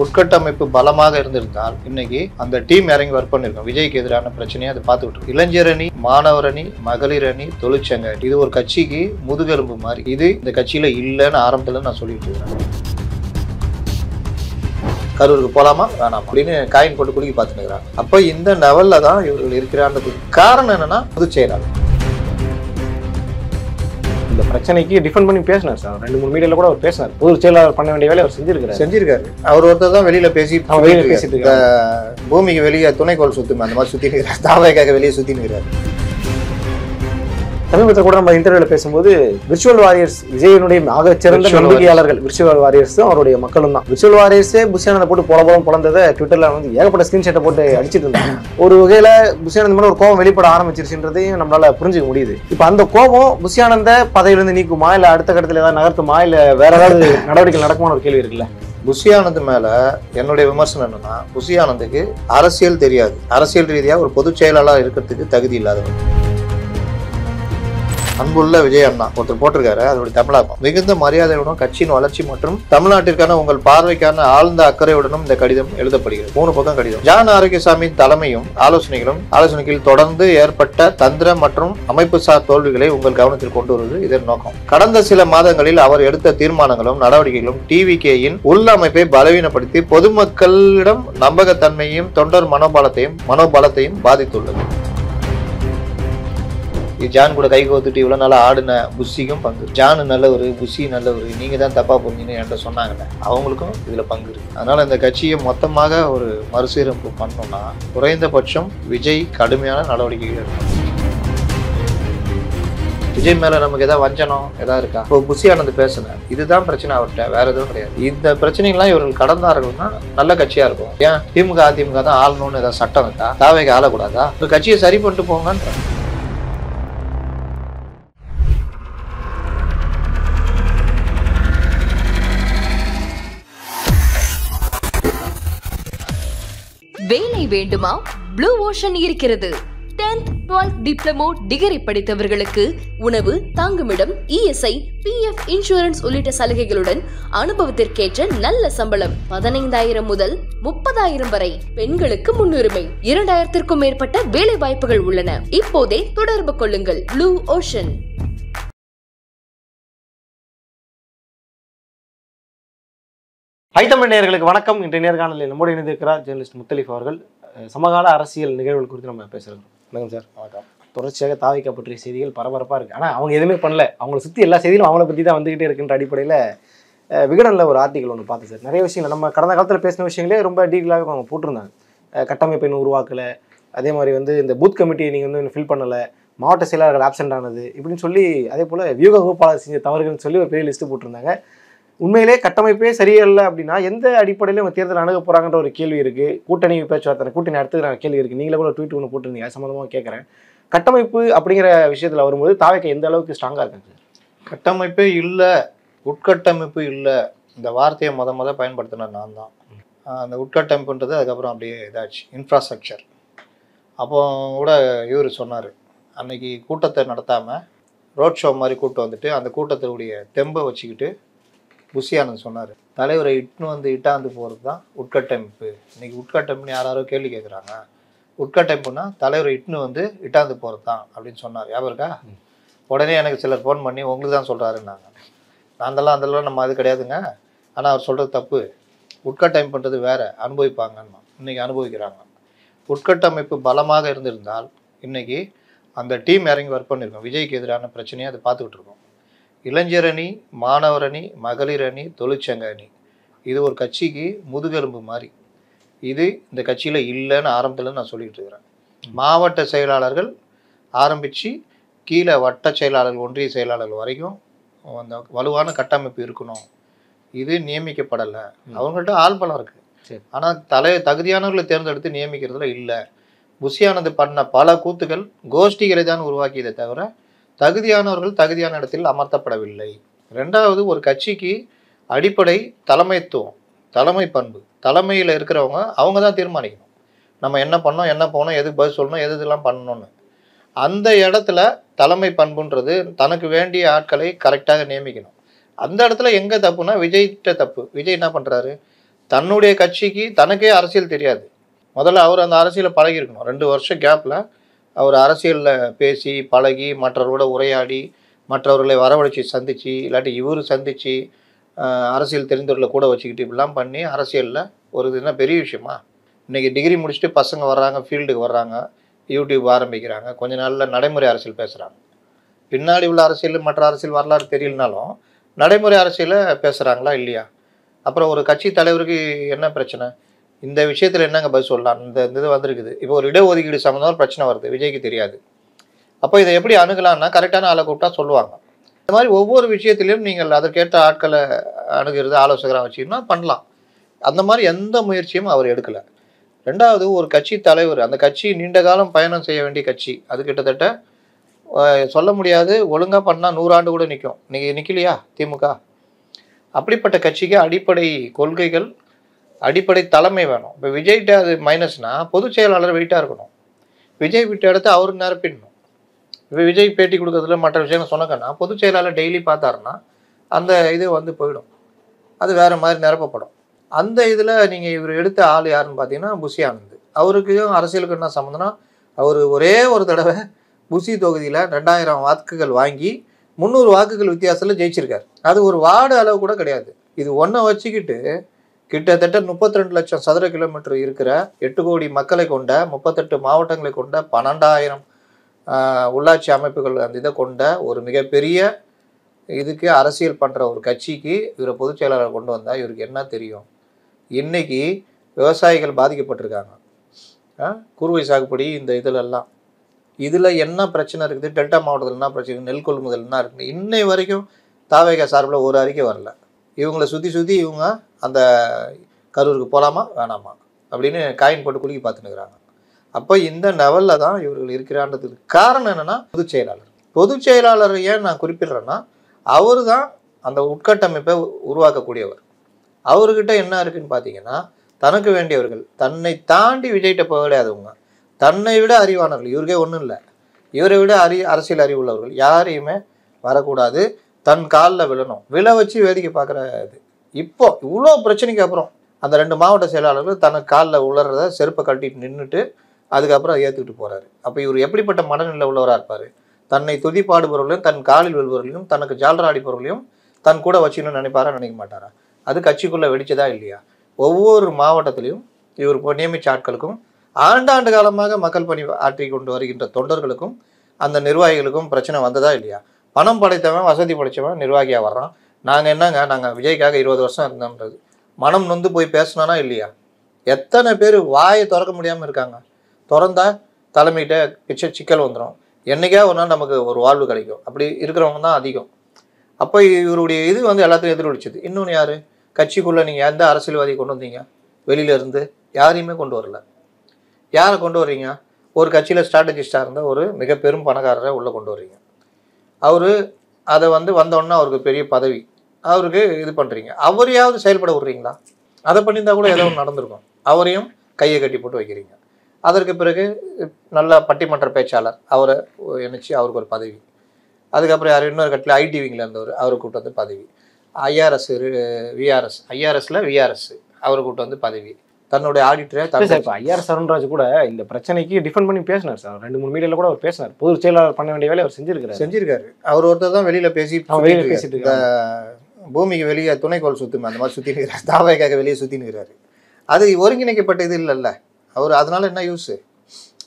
உட்கட்டமைப்பு பலமாக இருந்திருந்தால் இன்னைக்கு அந்த டீம் இறங்கி ஒர்க் பண்ணிருக்கோம். விஜய்க்கு எதிரான பிரச்சனையை அதை பார்த்துக்கிட்டு இருக்கோம். இளைஞர் அணி, மாணவர் அணி, மகளிர் அணி, தொழிற்சங்க அணி, இது ஒரு கட்சிக்கு முதுகெலும்பு மாதிரி. இது இந்த கட்சியில இல்லைன்னு ஆரம்பத்துல நான் சொல்லிட்டு இருக்கேன். கரூருக்கு போலாமா வேணாம் அப்படின்னு காயின் போட்டு குலுக்கி பார்த்துக்கிறாங்க. அப்ப இந்த லெவல்ல தான் இவர்கள் இருக்கிறான்றதுக்கு காரணம் என்னன்னா பொதுச் செயலாளர். இந்த பிரச்சனைக்கு டிஃபெண்ட் பண்ணி பேசினார் சார். 2-3 மீடியால கூட அவர் பேசினார். பொதுச் செயலாளர் பண்ண வேண்டிய வேலையை அவர் செஞ்சிருக்காரு. அவர் ஒருத்தர் தான் வெளியில பேசிட்டு பூமிக்கு வெளியே துணைக்கோள் சுத்துமே அந்த மாதிரி சுத்தி நிற்கிறார். தாவேக்காக வெளியே சுத்தி நிற்கிறார். சமீபத்தில் கூட நம்ம இன்டர்வியூல பேசும்போது விர்ச்சுவல் வாரியர்ஸ் விஜயனுடைய மிகச்சிறந்த நம்பிக்கையாளர்கள் விர்ச்சுவல் வாரியர்ஸும் அவருடைய மக்களும் தான். விர்ச்சுவல் வாரியர்ஸே புஷியானந்தை போட்டு பொழந்ததை ட்விட்டர்ல வந்து ஏகப்பட்ட ஸ்கிரீன்ஷாட்டை போட்டு அடிச்சிட்டு இருந்தாங்க. ஒரு வகையில புஷியானந்த் மேல ஒரு கோபம் வெளிப்பட ஆரம்பிச்சிருச்சுன்றதையும் நம்மளால புரிஞ்சுக்க முடியுது. இப்ப அந்த கோபம் புஷியானந்த பதவியிலிருந்து நீக்குமா, இல்ல அடுத்த கட்டத்துல ஏதாவது நகர்த்துமா, இல்ல வேற ஏதாவது நடவடிக்கை நடக்குமான ஒரு கேள்வி இருக்குல்ல. புஷியானந்த் மேல என்னுடைய விமர்சனம் என்னன்னா, புஷியானந்துக்கு அரசியல் தெரியாது. அரசியல் ரீதியா ஒரு பொதுச் செயலாளர் இருக்கிறதுக்கு தகுதி இல்லாதவர். அன்புள்ள விஜய் அண்ணா ஒருத்தர் போட்டிருக்காரு. அதோட தமிழாக்கம்: மிகுந்த மரியாதையுடன் கட்சியின் வளர்ச்சி மற்றும் தமிழ்நாட்டிற்கான உங்கள் பார்வைக்கான ஆழ்ந்த அக்கறையுடனும் இந்த கடிதம் எழுதப்படுகிறது. 3 பக்கம் கடிதம். ஜான் ஆரோக்கியசாமி தலைமையும் ஆலோசனைகளில் தொடர்ந்து ஏற்பட்ட தந்திர மற்றும் அமைப்புசார் தோல்விகளை உங்கள் கவனத்தில் கொண்டு வருவது இதன் நோக்கம். கடந்த சில மாதங்களில் அவர் எடுத்த தீர்மானங்களும் நடவடிக்கைகளும் டிவிகேயின் உள்ளமைப்பை பலவீனப்படுத்தி பொதுமக்களிடம் நம்பகத்தன்மையும் தொண்டர் மனோபலத்தையும் பாதித்துள்ளது. ஜான் கூட கை கோத்துட்டு இவ்வளவு நாளா ஆடுன புஷிக்கும் பங்கு. ஜானு நல்லவர், புஷி நல்லவர், நீங்க தான் தப்பா போனீங்கன்னு என்கிட்ட சொன்னாங்கல்ல, அவங்களுக்கும் இதுல பங்கு இருக்கு. அதனால இந்த கட்சியை மொத்தமாக ஒரு மறுசீரமைப்பு பண்ணோம்னா குறைந்தபட்சம் விஜய் கடுமையான நடவடிக்கைகள் எடுக்கணும். விஜய் மேல நமக்கு ஏதாவது வஞ்சனம் ஏதாவது இருக்கா? இப்போ புஷியானந்த் பேசுனேன், இதுதான் பிரச்சனை அவர்கிட்ட, வேற எதுவும் கிடையாது. இந்த பிரச்சனைகள்லாம் இவர்கள் கடந்தார்கள்னா நல்ல கட்சியா இருக்கும். ஏன் திமுக அதிமுக தான் ஆளணும்னு ஏதாவது சட்டம் இருக்கா? தாவேக்கு ஆளக்கூடாதா? ஒரு கட்சியை சரி பண்ணிட்டு போங்கன்ற. வேலை வேண்டுமா? ப்ளூ ஓஷன் இருக்கிறது. 10th 12th டிப்ளமோ டிகிரி படித்தவர்களுக்கு உணவு, தங்குமிடம், இஎஸ்ஐ, பிஎஃப், இன்சூரன்ஸ் உள்ளிட்ட சலுகைகளுடன் அனுபவத்திற்கேற்ற நல்ல சம்பளம் 15,000 முதல் 30,000 வரை. பெண்களுக்கு முன்னுரிமை. 2,000க்கும் மேற்பட்ட வேலை வாய்ப்புகள் உள்ளன. இப்போதே தொடர்பு கொள்ளுங்கள். Blue ocean. தமிழ் நேயர்களுக்கு வணக்கம். இன்றைய நேர்காணலில் நம்மோடு இணைந்திருக்கிறார் ஜேர்னலிஸ்ட் முத்தலீஃப் அவர்கள். சமகால அரசியல் நிகழ்வுகள் குறித்து நம்ம பேசுகிறோம். வணக்கம் சார். வணக்கம். தொடர்ச்சியாக தாவிக்க பற்றிய செய்திகள் பரபரப்பாக இருக்குது. ஆனால் அவங்க எதுவுமே பண்ணல. அவங்களை சுற்றி எல்லா செய்திகளும் அவங்கள பற்றி தான் வந்துகிட்டே இருக்குன்ற அடிப்படையில் விகடனில் ஒரு ஆர்டிகல் ஒன்று பார்த்தேன் சார். நிறைய விஷயங்கள் நம்ம கடந்த காலத்தில் பேசின விஷயங்களே ரொம்ப டீட்டெயிலாக அவங்க போட்டிருந்தாங்க. கட்டமைப்பை இன்னும் உருவாக்கலை, அதே மாதிரி வந்து இந்த பூத் கமிட்டியை நீங்கள் வந்து ஃபில் பண்ணலை, மாவட்ட செயலாளர்கள் ஆப்சென்ட் ஆனது இப்படின்னு சொல்லி, அதே போல் வியூக வகுப்பாளர் செஞ்ச தவறுகள்னு சொல்லி ஒரு பெரிய லிஸ்ட்டு போட்டிருந்தாங்க. உண்மையிலே கட்டமைப்பே சரியில்லை அப்படின்னா எந்த அடிப்படையில் அவங்க தேர்தல் அணுக போகிறாங்கன்ற ஒரு கேள்வி இருக்குது. கூட்டணி பேச்சுவார்த்தை, கூட்டணி அடுத்தது கேள்வி இருக்குது. நீங்களே கூட ட்வீட் ஒன்று போட்டிருந்தீங்க, அது சம்மந்தமாக கேட்குறேன். கட்டமைப்பு அப்படிங்கிற விஷயத்தில் வரும்போது தாவேக்க எந்த அளவுக்கு ஸ்ட்ராங்காக இருக்காங்க சார்? கட்டமைப்பே இல்லை, உட்கட்டமைப்பு இல்லை, இந்த வார்த்தையை முத பயன்படுத்தின நான் தான். அந்த உட்கட்டமைப்புன்றது அதுக்கப்புறம் அப்படியே இதாச்சு, இன்ஃப்ராஸ்ட்ரக்சர். அப்போ கூட இவர் சொன்னார், அன்னைக்கு கூட்டத்தை நடத்தாமல் ரோட் ஷோ மாதிரி கூட்டம் வந்துட்டு அந்த கூட்டத்தினுடைய தெம்பை வச்சுக்கிட்டு புஷியானந்த் சொன்னார், தலைவரை இட்டாந்து போகிறது தான் உட்கட்டமைப்பு. இன்னைக்கு உட்கட்டமைப்புன்னு யாரோ கேள்வி கேட்குறாங்க. உட்கட்டமைப்புனா தலைவரை இட்டாந்து போகிறது தான் அப்படின்னு சொன்னார். ஞாபகம் இருக்கா? உடனே எனக்கு சிலர் ஃபோன் பண்ணி உங்களுக்கு தான் சொல்கிறாருன்னாங்க. அதெல்லாம் நம்ம அது கிடையாதுங்க, ஆனால் அவர் சொல்கிறது தப்பு. உட்கட்டமைப்புன்றது வேறு, அனுபவிப்பாங்கன்னு. இன்றைக்கி அனுபவிக்கிறாங்க. உட்கட்டமைப்பு பலமாக இருந்திருந்தால் இன்றைக்கி அந்த டீம் இறங்கி ஒர்க் பண்ணியிருக்கோம். விஜய்க்கு எதிரான பிரச்சனையை அதை பார்த்துக்கிட்டு இருக்கோம். இளைஞர் அணி, மாணவர் அணி, மகளிர் அணி, தொழிற்சங்க அணி, இது ஒரு கட்சிக்கு முதுகெலும்பு மாதிரி. இது இந்த கட்சியில் இல்லைன்னு ஆரம்பத்தில் நான் சொல்லிகிட்டு இருக்கிறேன். மாவட்ட செயலாளர்கள் ஆரம்பித்து கீழே வட்ட செயலாளர்கள், ஒன்றிய செயலாளர்கள் வரைக்கும் அந்த வலுவான கட்டமைப்பு இருக்கணும். இது நியமிக்கப்படலை. அவங்கள்ட்ட ஆள் பலம் இருக்குது, ஆனால் தகுதியானவர்களை தேர்ந்தெடுத்து நியமிக்கிறதுல இல்லை. புஷியானந்த் பண்ண பல கூத்துக்கள் கோஷ்டிகளை தான் உருவாக்கியதை தவிர தகுதியானவர்கள் தகுதியான இடத்தில் அமர்த்தப்படவில்லை. 2வது, ஒரு கட்சிக்கு அடிப்படை தலைமைத்துவம், தலைமை பண்பு. தலைமையில் இருக்கிறவங்க அவங்க தான் தீர்மானிக்கணும் நம்ம என்ன பண்ணோம், என்ன போனோம், எதுக்கு பதில் சொல்லணும், எதுலாம் பண்ணணும்னு. அந்த இடத்துல தலைமை பண்புன்றது தனக்கு வேண்டிய ஆட்களை கரெக்டாக நியமிக்கணும். அந்த இடத்துல எங்கே தப்புனா விஜய்கிட்ட தப்பு. விஜய் என்ன பண்ணுறாரு, தன்னுடைய கட்சிக்கு தனக்கே அரசியல் தெரியாது. முதல்ல அவர் அந்த அரசியலை பழகியிருக்கணும். 2 வருஷம் கேப்பில் அவர் அரசியலில் பேசி பழகி மற்றவர்களோட உரையாடி மற்றவர்களை வரவழைச்சி சந்தித்து இல்லாட்டி இவர் சந்தித்து அரசியல் தெரிந்தவர்களை கூட வச்சுக்கிட்டு இப்படிலாம் பண்ணி அரசியலில் ஒரு இதுனா பெரிய விஷயமா? இன்றைக்கி டிகிரி முடிச்சுட்டு பசங்க வர்றாங்க, ஃபீல்டுக்கு வர்றாங்க, யூடியூப் ஆரம்பிக்கிறாங்க, கொஞ்ச நாளில் நடைமுறை அரசியல் பேசுகிறாங்க. பின்னாடி உள்ள அரசியல் மற்ற அரசியல் வரலாறு தெரியலனாலும் நடைமுறை அரசியலை பேசுகிறாங்களா இல்லையா? அப்புறம் ஒரு கட்சி தலைவருக்கு என்ன பிரச்சனை? இந்த விஷயத்தில் என்னங்க பதில் சொல்லலாம்? இந்த இது வந்திருக்குது. இப்போ ஒரு இடஒதுக்கீடு சம்மந்தமாக பிரச்சனை வருது, விஜய்க்கு தெரியாது. அப்போ இதை எப்படி அணுகலாம்னா கரெக்டான ஆளை கூப்பிட்டா சொல்லுவாங்க. இந்த மாதிரி ஒவ்வொரு விஷயத்திலையும் நீங்கள் அதற்கேற்ற ஆட்களை அணுகிறது ஆலோசகராக வச்சுக்கணும்னா பண்ணலாம். அந்த மாதிரி எந்த முயற்சியும் அவர் எடுக்கலை. 2வது, ஒரு கட்சி தலைவர், அந்த கட்சி நீண்ட காலம் பயணம் செய்ய வேண்டிய கட்சி, அது கிட்டத்தட்ட சொல்ல முடியாது, ஒழுங்காக பண்ணால் 100 ஆண்டு கூட நிற்கும். இன்றைக்கி நிற்கலையா திமுக? அப்படிப்பட்ட கட்சிக்கு அடிப்படை கொள்கைகள், அடிப்படை தலைமை வேணும். இப்போ விஜய்கிட்ட அது மைனஸ்னால் பொதுச் செயலாளர் வெயிட்டாக இருக்கணும். விஜய் விட்ட இடத்த அவரு நிரப்பிடணும். இப்போ விஜய் பேட்டி கொடுக்கறதுல மற்ற விஷயங்கள் சொன்னக்கன்னா பொதுச் செயலாளர் டெய்லி பார்த்தாருன்னா அந்த இது வந்து போயிடும், அது வேறு மாதிரி நிரப்பப்படும். அந்த இதில் நீங்கள் இவர் எடுத்த ஆள் யாருன்னு பார்த்தீங்கன்னா புஷி ஆனந்த். அவருக்கும் அரசியலுக்கு என்ன சம்மந்தம்னா அவர் ஒரே ஒரு தடவை புஷி தொகுதியில் 2000 வாக்குகள் வாங்கி 300 வாக்குகள் வித்தியாசத்தில் ஜெயிச்சிருக்காரு. அது ஒரு வார்டு அளவு கூட கிடையாது. இது ஒன்றை வச்சுக்கிட்டு கிட்டத்தட்ட 32 லட்சம் சதுர கிலோமீட்டர் இருக்கிற 8 கோடி மக்களை கொண்ட 38 மாவட்டங்களை கொண்ட 12,000 உள்ளாட்சி அமைப்புகள் அந்த இதை கொண்ட ஒரு மிகப்பெரிய இதுக்கு அரசியல் பண்ணுற ஒரு கட்சிக்கு இவரை பொதுச் செயலாளர் கொண்டு வந்தால் இவருக்கு என்ன தெரியும்? இன்றைக்கி விவசாயிகள் பாதிக்கப்பட்டிருக்காங்க. குறுவை சாகுபடி இந்த இதிலெல்லாம் இதில் என்ன பிரச்சனை இருக்குது? டெல்டா மாவட்டத்தில் என்ன பிரச்சனை? நெல் கொள்முதல் என்ன இருக்குது? இன்னை வரைக்கும் தாவேகா சார்பில் ஒரு அறிக்கை வரல. இவங்களை சுற்றி இவங்க அந்த கரூருக்கு போகலாமா வேணாமா அப்படின்னு காயின் போட்டு குலுக்கி பார்த்துன்னுக்குறாங்க. அப்போ இந்த லெவலில் தான் இவர்கள் இருக்கிறான்றதுக்கு காரணம் என்னென்னா பொதுச் செயலாளர். பொதுச் செயலாளர் ஏன் நான் குறிப்பிடுறேன்னா அவர் தான் அந்த உட்கட்டமைப்பை உருவாக்கக்கூடியவர். அவர்கிட்ட என்ன இருக்குதுன்னு பார்த்தீங்கன்னா தனக்கு வேண்டியவர்கள், தன்னை தாண்டி விஜய்கிட்ட போக கிடையாதுவங்க, தன்னை விட அறிவானவர்கள். இவருக்கே ஒன்றும் இல்லை, இவரை விட அரசியல் அறிவு உள்ளவர்கள் யாரையுமே வரக்கூடாது, தன் காலில் விழணும், விழ வச்சு வேடிக்கை பார்க்குற இது. இப்போ இவ்வளோ பிரச்சனைக்கு அப்புறம் அந்த 2 மாவட்ட செயலாளர்கள் தனக்கு காலில் உளறத செருப்பை கட்டிட்டு நின்றுட்டு அதுக்கப்புறம் அதை ஏற்றுக்கிட்டு போகிறாரு. அப்போ இவர் எப்படிப்பட்ட மனநிலை உள்ளவராக இருப்பார்? தன்னை துதி பாடுபவர்களையும் தன் காலில் விழுபவர்களையும் தனக்கு ஜால்ரா அடிப்பவர்களையும் தன் கூட வச்சுக்கணும்னு நினைப்பாரா நினைக்க மாட்டாரா? அது கட்சிக்குள்ளே வெடிச்சதா இல்லையா? ஒவ்வொரு மாவட்டத்திலையும் இவர் நியமித்த ஆட்களுக்கும் ஆண்டாண்டு காலமாக மக்கள் பணி ஆற்றி கொண்டு வருகின்ற தொண்டர்களுக்கும் அந்த நிர்வாகிகளுக்கும் பிரச்சனை வந்ததா இல்லையா? பணம் படைத்தவன் வசதி படைத்தவன் நிர்வாகியாக வர்றான். நாங்கள் விஜய்க்காக 20 வருஷம் இருந்தோன்றது மனம் நொந்து போய் பேசினானா இல்லையா? எத்தனை பேர் வாயை திறக்க முடியாமல் இருக்காங்க. திறந்தா தலைமைகிட்ட சிக்கல் வந்துடும். என்றைக்கா ஒரு நாள் நமக்கு ஒரு வாழ்வு கிடைக்கும். அப்படி இருக்கிறவங்க தான் அதிகம். அப்போ இவருடைய இது வந்து எல்லாத்தையும் எதிரொலிச்சுது. இன்னொன்று யார்? கட்சிக்குள்ளே நீங்கள் எந்த அரசியல்வாதியை கொண்டு வந்தீங்க? வெளியிலேருந்து யாரையுமே கொண்டு வரல. யாரை கொண்டு வர்றீங்க? ஒரு கட்சியில் ஸ்ட்ராட்டஜிஸ்டாக இருந்த ஒரு மிக பெரும் பணக்காரரை உள்ளே கொண்டு வர்றீங்க. அவர் அதை வந்தோடனே அவருக்கு பெரிய பதவி, அவருக்கு இது பண்ணுறீங்க. அவரையாவது செயல்பட விட்றீங்களா? அதை பண்ணியிருந்தால் கூட ஏதோ ஒன்று நடந்திருக்கும். அவரையும் கையை கட்டி போட்டு வைக்கிறீங்க. அதற்கு பிறகு நல்ல பட்டிமன்ற பேச்சாளர் அவரை இணைச்சி அவருக்கு ஒரு பதவி. அதுக்கப்புறம் யார்? இன்னொரு கட்டில் ஐடிவிங்கில் இருந்தவர், அவரை கூப்பிட்டு வந்து பதவி. ஐஆர்எஸ்ல விஆர்எஸ் அவரை கூப்பிட்டு வந்து பதவி. தன்னுடைய ஆடிட்டரை இப்போ ஐஆர்எஸ் அருண்ராஜ் கூட இந்த பிரச்சனைக்கு டிஃபெண்ட் பண்ணி பேசினார் சார். 2-3 மீடியாவில் கூட அவர் பேசினார். பொதுச் செயலாளர் பண்ண வேண்டிய வேலையை அவர் செஞ்சிருக்காரு. அவர் ஒருத்தர் தான் வெளியில் பேசிட்டு இருக்காரு. பூமிக்கு வெளியே துணைக்கோள் சுற்றுமே அந்த மாதிரி சுற்றினுக்கிறார். தாவேக்காக வெளியே சுற்றினுக்கிறாரு. அது ஒருங்கிணைக்கப்பட்ட இது இல்லைல்ல. அவர் அதனால என்ன யூஸ்?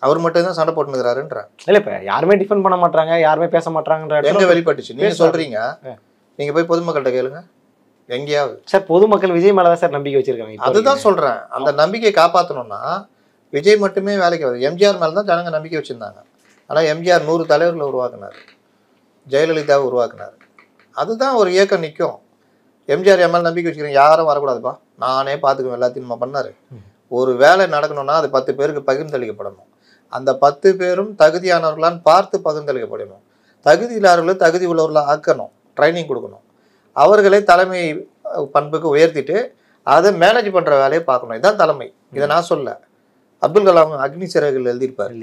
அவர் மட்டும் தான் சண்டை போட்டுனுக்கிறாருன்ற இல்லை. இப்போ யாருமே டிஃபெண்ட் பண்ண மாட்டாங்க, யாருமே பேச மாட்டாங்கன்ற எங்கே வெளிப்பட்டுச்சு? நீங்கள் சொல்கிறீங்க, நீங்கள் போய் பொதுமக்கள்கிட்ட கேளுங்க எங்கேயாவது. சார் பொதுமக்கள் விஜய் மேலே தான் சார் நம்பிக்கை வச்சிருக்காங்க. அதுதான் சொல்கிறேன். அந்த நம்பிக்கையை காப்பாற்றணும்னா விஜய் மட்டுமே வேலைக்கு வருது. எம்ஜிஆர் மேலே தான் ஜனங்க நம்பிக்கை வச்சுருந்தாங்க. ஆனால் எம்ஜிஆர் 100 தலைவர்களை உருவாக்குனார், ஜெயலலிதாவை உருவாக்குனார். அதுதான் ஒரு இயக்கம் நிற்கும். எம்ஜிஆர் எம்எல் நம்பிக்கை வச்சுக்கிறேன், யாரும் வரக்கூடாதுப்பா, நானே பார்த்துக்குவேன் எல்லாத்தையும் நம்ம பண்ணார். ஒரு வேலை நடக்கணும்னா அது 10 பேருக்கு பகிர்ந்தளிக்கப்படணும். அந்த 10 பேரும் தகுதியானவர்களான்னு பார்த்து பகிர்ந்தளிக்கப்படணும். தகுதி இல்லாதவர்களை தகுதி உள்ளவர்களாக ஆக்கணும், ட்ரைனிங் கொடுக்கணும். அவர்களை தலைமை பண்புக்கு உயர்த்திட்டு அதை மேனேஜ் பண்ணுற வேலையை பார்க்கணும். இதுதான் தலைமை. இதை நான் சொல்ல, அப்துல் கலாம் அக்னி சிறகுகள் எழுதியிருப்பார்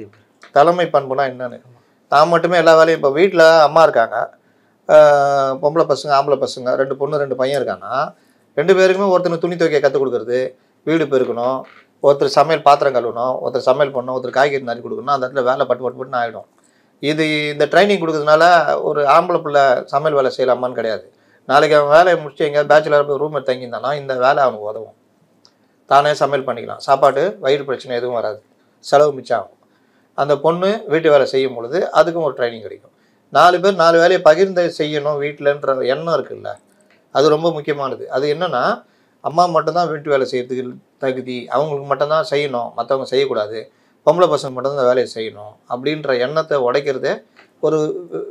தலைமை பண்புனா என்னன்னு. நான் மட்டுமே எல்லா வேலையும், இப்போ வீட்டில் அம்மா இருக்காங்க, பொம்பளை பசங்க ஆம்பளை பசங்க 2 பொண்ணு 2 பையன் இருக்காங்கன்னா 2 பேருக்குமே ஒருத்தனுக்கு துணி துவைக்க கற்றுக் கொடுக்குறது, வீடு பெருக்கணும், ஒருத்தர் சமையல் பாத்திரம் கழுவணும், ஒருத்தர் சமையல் பண்ணணும், ஒருத்தர் காய்கறி நறுக்கி கொடுக்கணும். அந்த இடத்துல வேலை பட்டு பட்டு பட்டுன்னு ஆகிடும். இந்த ட்ரைனிங் கொடுக்கறதுனால ஒரு ஆம்பளை பிள்ளை சமையல் வேலை செய்யலாமான்னு கிடையாது. நாளைக்கு அவன் வேலையை முடிச்சு எங்கேயாவது பேச்சுலர் போய் ரூம் எடுத்து தங்கியிருந்தானா இந்த வேலை அவனுக்கு உதவும். தானே சமையல் பண்ணிக்கலாம். சாப்பாடு வயிறு பிரச்சனை எதுவும் வராது, செலவு மிச்சம் ஆகும். அந்த பொண்ணு வீட்டு வேலை செய்யும் பொழுது அதுக்கும் ஒரு ட்ரைனிங் கிடைக்கும். 4 பேர் 4 வேலையை பகிர்ந்து செய்யணும் வீட்டிலன்ற எண்ணம் இருக்குல்ல, அது ரொம்ப முக்கியமானது. அது என்னன்னா, அம்மா மட்டும்தான் வீட்டு வேலை செய்யறதுக்கு தகுதி, அவங்களுக்கு மட்டும்தான் செய்யணும், மற்றவங்க செய்யக்கூடாது, பொம்பளை பசங்க மட்டும்தான் இந்த வேலையை செய்யணும் அப்படின்ற எண்ணத்தை உடைக்கிறதே ஒரு